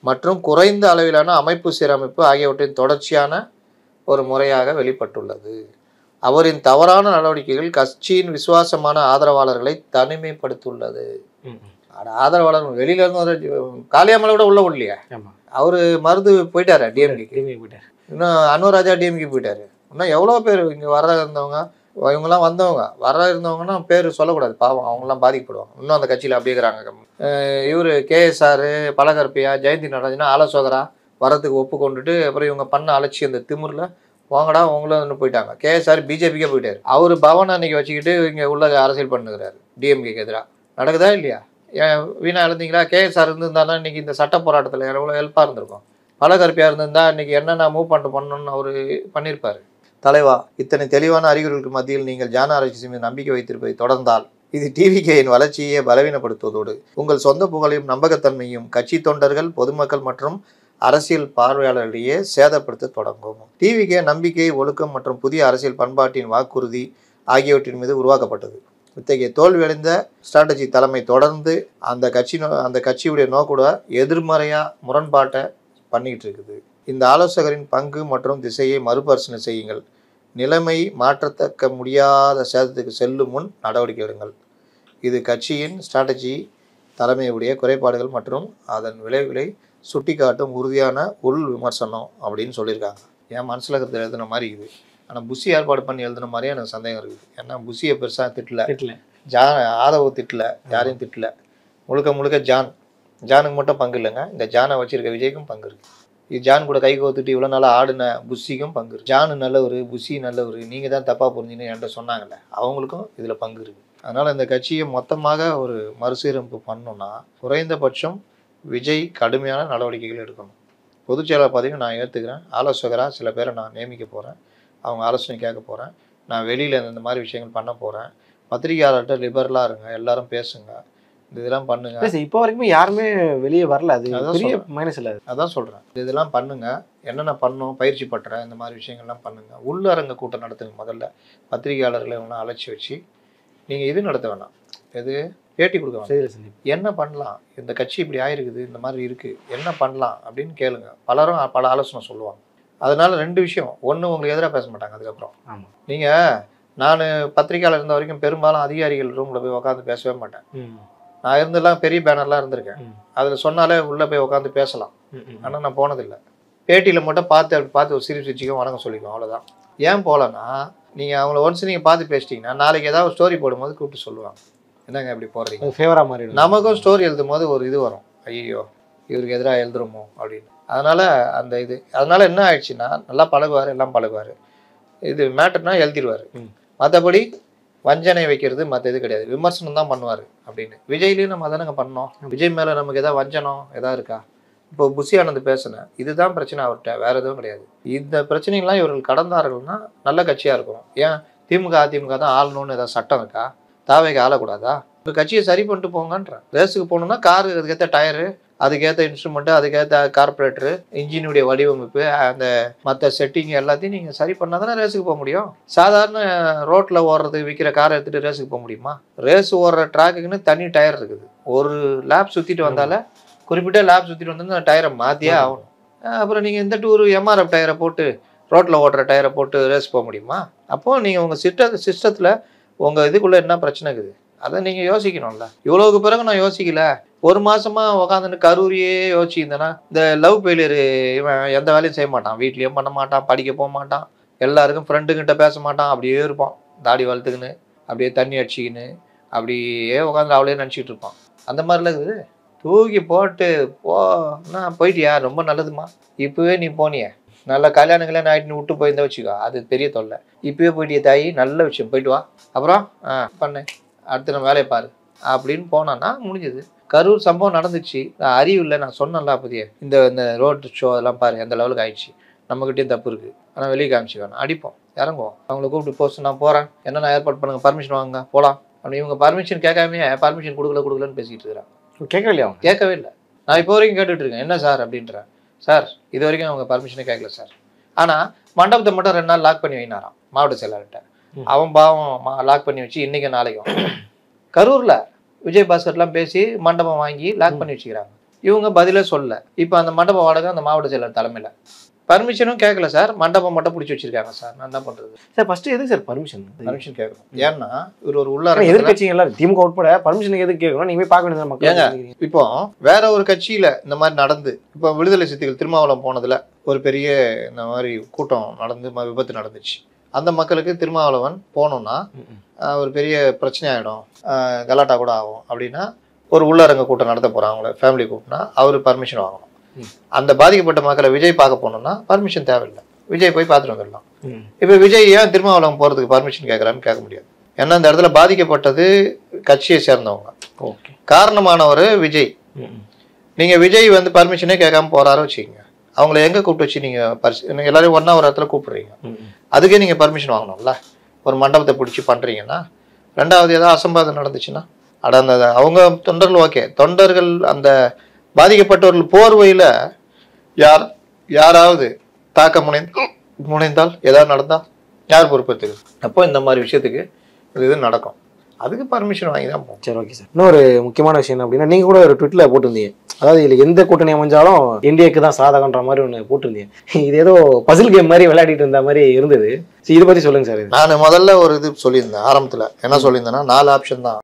மற்றும் குறைந்த அளவிலான அமைப்பு சீரமைப்பு ஆகியவற்றின் தொடர்ச்சியான ஒரு முறையாக வெளிப்பட்டுள்ளது. அவரின் தவறான நடவடிக்கைகள் கட்சியின் விசுவாசமான ஆதரவாளர்களை தனிமைப்படுத்தியுள்ளது. ஆதரவாளர் வெளியில இருந்து காளியாமலை கூட உள்ள இல்லையா, அவரு மருந்து போயிட்டாரு டிஎம்கே போயிட்டாரு, இன்னும் அன்வராஜா டிஎம்கே போயிட்டாரு. இன்னும் எவ்வளோ பேர் இங்கே வர இருந்தவங்க, இவங்கெல்லாம் வந்தவங்க வர இருந்தவங்கன்னா பேர் சொல்லக்கூடாது, பாவம் அவங்களாம் பாதிக்கப்படுவாங்க. இன்னும் அந்த கட்சியில் அப்படியே இருக்கிறாங்க. இவர் கேஎஸ்ஆர், பலகற்பியா, ஜெயந்தி நடராஜனா ஆலோசகரா வரதுக்கு ஒப்புக்கொண்டுட்டு அப்புறம் இவங்க பண்ண அலட்சி அந்த திமிரில் வாங்கடா அவங்களும் போயிட்டாங்க. கேஎஸ்ஆர் பிஜேபிக்கே போயிட்டாரு. அவர் பவன் அன்னைக்கு வச்சுக்கிட்டு இங்கே உள்ள அரசியல் பண்ணுகிறாரு டிஎம்கேக்கு எதிராக. நடக்குதா இல்லையா? வீணா எழுந்தீங்களா? கேஎஸ்ஆர் இருந்திருந்தாலும் இன்னைக்கு இந்த சட்ட போராட்டத்தில் எவ்வளோ ஹெல்ப்பாக இருந்திருக்கும். பலகற்பியா இருந்திருந்தா இன்னைக்கு என்னென்ன மூவ் பண்ணணும்னு அவர் பண்ணியிருப்பார். தலைவா, இத்தனை தெளிவான அறிகுறிகளுக்கு மத்தியில் நீங்கள் ஜான் ஆரோக்கியசாமி மீது நம்பிக்கை வைத்திருப்பதை தொடர்ந்தால் இது டிவிகேயின் வளர்ச்சியை பலவீனப்படுத்துவதோடு உங்கள் சொந்த புகழையும் நம்பகத்தன்மையும் கட்சி தொண்டர்கள், பொதுமக்கள் மற்றும் அரசியல் பார்வையாளர்களிடையே சேதப்படுத்த தொடங்கும். டிவிகே நம்பிக்கை, ஒழுக்கம் மற்றும் புதிய அரசியல் பண்பாட்டின் வாக்குறுதி ஆகியவற்றின் மீது உருவாக்கப்பட்டது. இத்தகைய தோல்வியடைந்த ஸ்ட்ராட்டஜி தலைமை தொடர்ந்து அந்த கட்சியுடைய நோக்கூட எதிர்மறையாக முரண்பாட்டை பண்ணிக்கிட்டு இருக்குது. இந்த ஆலோசகரின் பங்கு மற்றும் திசையை மறுபரிசீலனை செய்யுங்கள். நிலைமை மாற்றத்தக்க முடியாத சேதத்துக்கு செல்லும் முன் நடவடிக்கை எடுங்கள். இது கட்சியின் ஸ்ட்ராட்டஜி தலைமையுடைய குறைபாடுகள் மற்றும் அதன் விளைவுகளை சுட்டிக்காட்டும் உறுதியான உள் விமர்சனம் அப்படின்னு சொல்லியிருக்காங்க. என் மனசில் இருக்கிறது எழுதுன மாதிரி இது. ஆனால் புஷி ஏற்பாடு பண்ணி எழுதுன மாதிரியே எனக்கு சந்தேகம் இருக்குது. ஏன்னா புஷியை பெருசாக திட்டல, ஆதவ திட்டல, யாரையும் திட்டல. முழுக்க ஜானுக்கு மட்டும் பங்கு இல்லைங்க. இந்த ஜானை வச்சிருக்க விஜய்க்கும் பங்கு இருக்குது. இது ஜான் கூட கை கோத்துட்டு இவ்வளோ நாளாக ஆடின புஷிக்கும் பங்கு இருக்குது. ஜானு நல்லவர், புஷி நல்லவர், நீங்கள் தான் தப்பாக புரிஞ்சுன்னு என்கிட்ட சொன்னாங்கல்ல, அவங்களுக்கும் இதில் பங்கு இருக்குது. அதனால் இந்த கட்சியை மொத்தமாக ஒரு மறுசீரமைப்பு பண்ணணும்னா குறைந்தபட்சம் விஜய் கடுமையான நடவடிக்கைகள் எடுக்கணும். பொதுச் செயலாளர் பதவி நான் ஏற்றுக்கிறேன். ஆலோசகராக சில பேரை நான் நியமிக்க போகிறேன். அவங்க ஆலோசனை கேட்க போகிறேன். நான் வெளியில் இந்த மாதிரி விஷயங்கள் பண்ண போகிறேன். பத்திரிகையாளர்கிட்ட லிபரலாக இருங்க, எல்லாரும் பேசுங்க, இதெல்லாம் பண்ணுங்க. இப்போ வரைக்குமே யாருமே வெளியே வரல, அது பெரிய மைனஸ் இல்லை. அதான் சொல்கிறேன், இதெல்லாம் பண்ணுங்க, என்னென்ன பண்ணணும், பயிற்சி பட்டுறேன், இந்த மாதிரி விஷயங்கள்லாம் பண்ணுங்க. உள்ளரங்க கூட்டம் நடத்துங்க. முதல்ல பத்திரிகையாளர்களை இவங்களாம் அழைச்சி வச்சு நீங்கள் இது நடத்த வேணாம், எது பேட்டி கொடுக்க வேணாம். என்ன பண்ணலாம், இந்த கட்சி இப்படி ஆயிருக்குது, இந்த மாதிரி இருக்குது, என்ன பண்ணலாம் அப்படின்னு கேளுங்க. பலரும் பல ஆலோசனை சொல்லுவாங்க. அதனால 2 விஷயம். ஒன்று, உங்களுக்கு எதிராக பேச மாட்டாங்க. அதுக்கப்புறம் நான் பத்திரிகையாளர் இருந்த வரைக்கும் பெரும்பாலும் அதிகாரிகள் ரூமில் போய் உட்காந்து பேசவே மாட்டேன். நான் இருந்தெல்லாம் பெரிய பேனர்லாம் இருந்திருக்கேன். அதில் சொன்னாலே உள்ளே போய் உட்காந்து பேசலாம். ஆனால் நான் போனதில்லை. பேட்டியில் மட்டும் பார்த்து ஒரு சிரிப்பு சிரிச்சிக்கும், வணக்கம் சொல்லிக்கும், அவ்வளோதான். ஏன் போகலன்னா, நீங்கள் அவங்கள ஒன்ஸ் நீங்கள் பார்த்து பேசிட்டீங்கன்னா நாளைக்கு ஏதாவது ஒரு ஸ்டோரி போடும்போது கூப்பிட்டு சொல்லுவாங்க, என்னங்க இப்படி போடுறீங்க, ஃபேவராக மாதிரி. நமக்கும் ஸ்டோரி எழுதும் போது ஒரு இது வரும், ஐயோ இவருக்கு எதிராக எழுதுறோமோ அப்படின்னு. அதனால் அதனால் என்ன ஆயிடுச்சுன்னா, நல்லா பழகுவார், எல்லாம் பழகுவார், இது மேட்டர்னா எழுதிடுவார். மற்றபடி வஞ்சனை வைக்கிறது மற்ற இது கிடையாது, விமர்சனம் தான் பண்ணுவார் அப்படின்னு. விஜய்லையும் நம்ம அதானங்க பண்ணோம். விஜய் மேலே நமக்கு எதாவது வஞ்சனம் எதாவது இருக்கா? இப்போ புஷி ஆனந்த் பேசினேன், இதுதான் பிரச்சனை அவர்கிட்ட, வேற எதுவும் கிடையாது. இந்த பிரச்சனைகள்லாம் இவர்கள் கடந்தார்கள்னா நல்ல கட்சியாக இருக்கும். ஏன் திமுக அதிமுக தான் ஆளணும்னு ஏதாவது சட்டம் இருக்கா? தாவேக்கு ஆளக்கூடாதா? ஒரு கட்சியை சரி பண்ணிட்டு போங்கன்ற. ரேஸுக்கு போகணுன்னா காரு, அதுக்கேற்ற டயரு, அதுக்கேற்ற இன்ஸ்ட்ருமெண்ட்டு, அதுக்கேற்ற கார்பரேட்டரு, இன்ஜினுடைய வடிவமைப்பு, அந்த மற்ற செட்டிங் எல்லாத்தையும் நீங்கள் சரி பண்ணால் தானே ரேஸுக்கு போக முடியும். சாதாரண ரோட்டில் ஓடுறது விற்கிற காரை எடுத்துகிட்டு ரேஸுக்கு போக முடியுமா? ரேஸ் ஓடுற ட்ராக்குக்குன்னு தனி டயர் இருக்குது. ஒரு லேப் சுற்றிட்டு வந்தால குறிப்பிட்ட லேப் சுற்றிட்டு வந்து அந்த டயரை மாற்றியே ஆகணும். அப்புறம் நீங்கள் இந்த டூரு எம்ஆர்எஃப் டயரை போட்டு ரோட்டில் ஓடுற டயரை போட்டு ரேஸ் போக முடியுமா? அப்போது நீங்கள் உங்கள் சிஸ்டத்தில் உங்கள் இதுக்குள்ளே என்ன பிரச்சனை இருக்குது அதை நீங்கள் யோசிக்கணும்ல. இவ்வளோக்கு பிறகு நான் யோசிக்கல, ஒரு மாதமாக உக்காந்துட்டு கரூரியே யோசிச்சிருந்தேன்னா, இந்த லவ் ஃபெயிலியர் இவன் எந்த வேலையும் செய்ய மாட்டான், வீட்லேயும் பண்ண மாட்டான், படிக்க போக மாட்டான், எல்லாருக்கும் ஃப்ரெண்டுக்கிட்ட பேச மாட்டான், அப்படியே இருப்பான், தாடி வளர்த்துக்கின்னு அப்படியே தண்ணி அடிச்சிக்கின்னு அப்படியே உட்காந்து அவளே நினச்சிக்கிட்டு இருப்பான். அந்த மாதிரிலாம் இருக்குது. தூக்கி போட்டு போயிட்டியா, ரொம்ப நல்லதுமா, இப்போவே நீ போனிய, நல்ல கல்யாணங்களே ஆகிட்டு விட்டு போயிருந்தா வச்சுக்கோ, அது பெரிய தொல்லை. இப்போவே போயிட்டிய தாயி, நல்ல விஷயம், போயிட்டு வா, அப்புறம் பண்ணு, அடுத்த நம்ம வேலையை பாரு அப்படின்னு போனான்னா முடிஞ்சது. கரூர் சம்பவம் நடந்துச்சு, நான் அறிவு இல்லை, நான் சொன்னேன்ல அப்போதையே, இந்த ரோட் ஷோ அதெல்லாம் பாரு எந்த லெவலுக்கு ஆயிடுச்சு, நம்மகிட்டயும் தப்பு இருக்குது, ஆனால் வெளியே காமிச்சு வேணும், அடிப்போம், இறங்குவோம், அவங்கள கூப்பிட்டு போஸ்ட் நான் போகிறேன், என்னென்ன ஏற்பாடு பண்ணுங்க, பர்மிஷன் வாங்க போகலாம் அப்படி. இவங்க பர்மிஷன் கேட்காமே பர்மிஷன் கொடுக்கலன்னு பேசிக்கிட்டு இருக்கிறாங்க. கேட்கவே இல்லையா? அவங்க கேட்கவே இல்லை. நான் இப்போ வரைக்கும் கேட்டுட்டு இருக்கேன், என்ன சார் அப்படின்றேன். சார் இது வரைக்கும் அவங்க பர்மிஷனே கேட்கல சார். ஆனால் மண்டபத்தை மட்டும் 2 நாள் லாக் பண்ணி வைனாராம் மாவட்ட செயலாளர்கிட்ட. அவன் பாவம் லாக் பண்ணி வச்சு இன்னைக்கு நாளைக்கும் கரூரில் விஜய் பாஸ்கர்லாம் பேசி மண்டபம் வாங்கி லாக் பண்ணி வச்சுக்கிறாங்க. இவங்க பதிலே சொல்ல. இப்போ அந்த மண்டப வாடகை அந்த மாவட்ட செயலர் தலைமையில். பர்மிஷனும் கேட்கல சார், மண்டபம் மட்டும் பிடிச்சி வச்சிருக்காங்க சார். நான் என்ன பண்றது சார்? ஃபர்ஸ்ட் எதுக்கு சார் பர்மிஷன் கேட்கணும்? ஏன்னா இவர் ஒரு உள்ளார எதிர்கட்சிங்க எல்லாரும் திமுக உட்பட பர்மிஷன் எதுக்கு கேட்கணும்? நீங்க போய் பார்க்க வேண்டியது மக்கள். இப்போ வேற ஒரு கட்சியில இந்த மாதிரி நடந்து, இப்போ விடுதலை சிறுத்தைகள் திருமாவளம் போனதுல ஒரு பெரிய இந்த மாதிரி கூட்டம் நடந்து விபத்து நடந்துச்சு. அந்த மக்களுக்கு திருமாவளவன் போனோம்னா ஒரு பெரிய பிரச்சனை ஆகிடும், கலாட்டா கூட ஆகும் அப்படின்னா ஒரு உள்ளரங்க கூட்டம் நடத்த போகிறாங்க, அவங்கள ஃபேமிலி கூட்டினா அவர் பர்மிஷன் வாங்கணும். அந்த பாதிக்கப்பட்ட மக்களை விஜய் பார்க்க போனோம்னா பர்மிஷன் தேவையில்லை, விஜய் போய் பார்த்துட்டு வந்துடலாம். இப்போ விஜய் ஏன் திருமாவளவன் போகிறதுக்கு பர்மிஷன் கேட்குறான்னு கேட்க முடியாது. ஏன்னா அந்த இடத்துல பாதிக்கப்பட்டது கட்சியை சேர்ந்தவங்க, காரணமானவர் விஜய். நீங்கள் விஜய் வந்து பர்மிஷனே கேட்காம போகிறாரோ வச்சுக்கோங்க, அவங்கள எங்கே கூப்பிட்டு வச்சு நீங்கள் எல்லாரையும் ஒன்றா ஒரு இடத்துல கூப்பிடுறீங்க, அதுக்கே நீங்கள் பர்மிஷன் வாங்கணும்ல. ஒரு மண்டபத்தை பிடிச்சி பண்ணுறீங்கன்னா, ரெண்டாவது ஏதாவது அசம்பாதம் நடந்துச்சுன்னா அந்த அவங்க தொண்டர்கள் ஓகே, தொண்டர்கள் அந்த பாதிக்கப்பட்டவர்கள் போர்வையில் யாராவது தாக்க முனைந்தால் ஏதாவது நடந்தால் யார் பொறுப்பேற்றுக்கு? அப்போ இந்த மாதிரி விஷயத்துக்கு இது நடக்கும், அதுக்கு பர்மிஷன் வாங்கி தான் போகும். சரி, ஓகே சார். இன்னொரு முக்கியமான விஷயம் என்ன அப்படின்னா, நீங்கள் கூட ஒரு ட்விட்டில் போட்டிருந்தீங்க, அதாவது இதில் எந்த கூட்டணி அமைஞ்சாலும் இந்தியாவுக்கு தான் சாதகன்ற மாதிரி ஒன்று போட்டிருந்தீங்க. இது ஏதோ பசில் கேம் மாதிரி விளையாடிட்டு இருந்த மாதிரி இருந்தது. இதை பற்றி சொல்லுங்கள் சார். நான் முதல்ல ஒரு இது சொல்லியிருந்தேன் ஆரம்பத்தில், என்ன சொல்லியிருந்தேன்னா 4 ஆப்ஷன் தான்